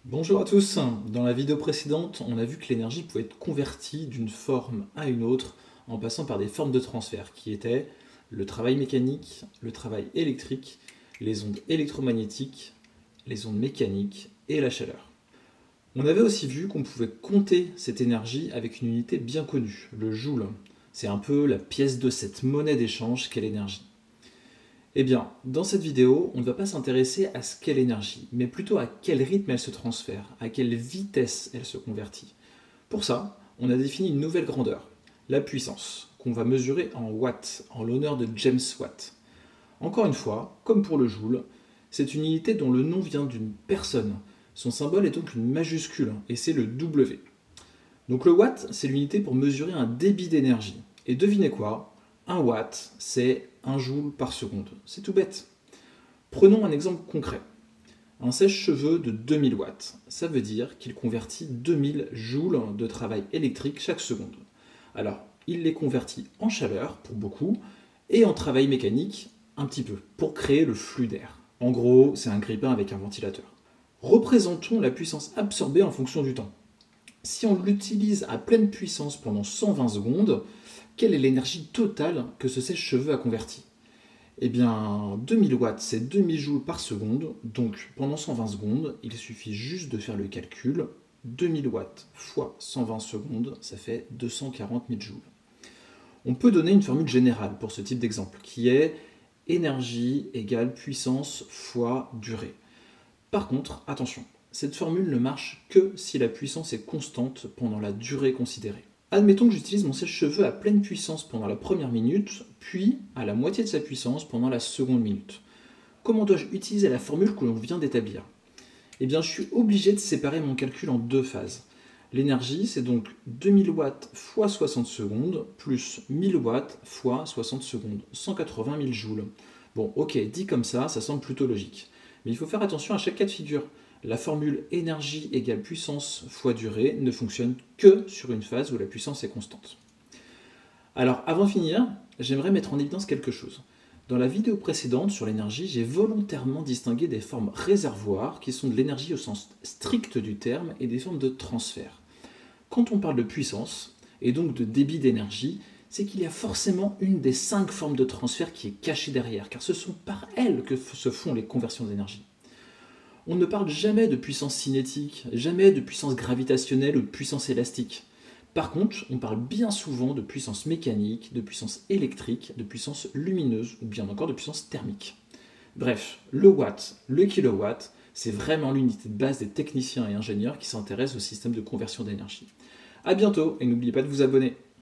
Bonjour à tous. Dans la vidéo précédente, on a vu que l'énergie pouvait être convertie d'une forme à une autre en passant par des formes de transfert qui étaient le travail mécanique, le travail électrique, les ondes électromagnétiques, les ondes mécaniques et la chaleur. On avait aussi vu qu'on pouvait compter cette énergie avec une unité bien connue, le joule. C'est un peu la pièce de cette monnaie d'échange qu'est l'énergie. Eh bien, dans cette vidéo, on ne va pas s'intéresser à ce qu'est l'énergie, mais plutôt à quel rythme elle se transfère, à quelle vitesse elle se convertit. Pour ça, on a défini une nouvelle grandeur, la puissance, qu'on va mesurer en watts, en l'honneur de James Watt. Encore une fois, comme pour le joule, c'est une unité dont le nom vient d'une personne. Son symbole est donc une majuscule, et c'est le W. Donc le watt, c'est l'unité pour mesurer un débit d'énergie. Et devinez quoi? Un watt, c'est un joule par seconde. C'est tout bête. Prenons un exemple concret. Un sèche-cheveux de 2000 watts. Ça veut dire qu'il convertit 2000 joules de travail électrique chaque seconde. Alors, il les convertit en chaleur, pour beaucoup, et en travail mécanique, un petit peu, pour créer le flux d'air. En gros, c'est un grille-pain avec un ventilateur. Représentons la puissance absorbée en fonction du temps. Si on l'utilise à pleine puissance pendant 120 secondes, quelle est l'énergie totale que ce sèche-cheveux a convertie? Eh bien, 2000 watts, c'est 2000 joules par seconde, donc pendant 120 secondes, il suffit juste de faire le calcul. 2000 watts fois 120 secondes, ça fait 240 000 joules. On peut donner une formule générale pour ce type d'exemple, qui est énergie égale puissance fois durée. Par contre, attention, cette formule ne marche que si la puissance est constante pendant la durée considérée. Admettons que j'utilise mon sèche-cheveux à pleine puissance pendant la première minute, puis à la moitié de sa puissance pendant la seconde minute. Comment dois-je utiliser la formule que l'on vient d'établir? Eh bien, je suis obligé de séparer mon calcul en deux phases. L'énergie, c'est donc 2000 watts fois 60 secondes, plus 1000 watts fois 60 secondes, 180 000 joules. Bon, ok, dit comme ça semble plutôt logique. Mais il faut faire attention à chaque cas de figure. La formule énergie égale puissance fois durée ne fonctionne que sur une phase où la puissance est constante. Alors, avant de finir, j'aimerais mettre en évidence quelque chose. Dans la vidéo précédente sur l'énergie, j'ai volontairement distingué des formes réservoirs, qui sont de l'énergie au sens strict du terme, et des formes de transfert. Quand on parle de puissance, et donc de débit d'énergie, c'est qu'il y a forcément une des 5 formes de transfert qui est cachée derrière, car ce sont par elles que se font les conversions d'énergie. On ne parle jamais de puissance cinétique, jamais de puissance gravitationnelle ou de puissance élastique. Par contre, on parle bien souvent de puissance mécanique, de puissance électrique, de puissance lumineuse ou bien encore de puissance thermique. Bref, le watt, le kilowatt, c'est vraiment l'unité de base des techniciens et ingénieurs qui s'intéressent au système de conversion d'énergie. A bientôt et n'oubliez pas de vous abonner.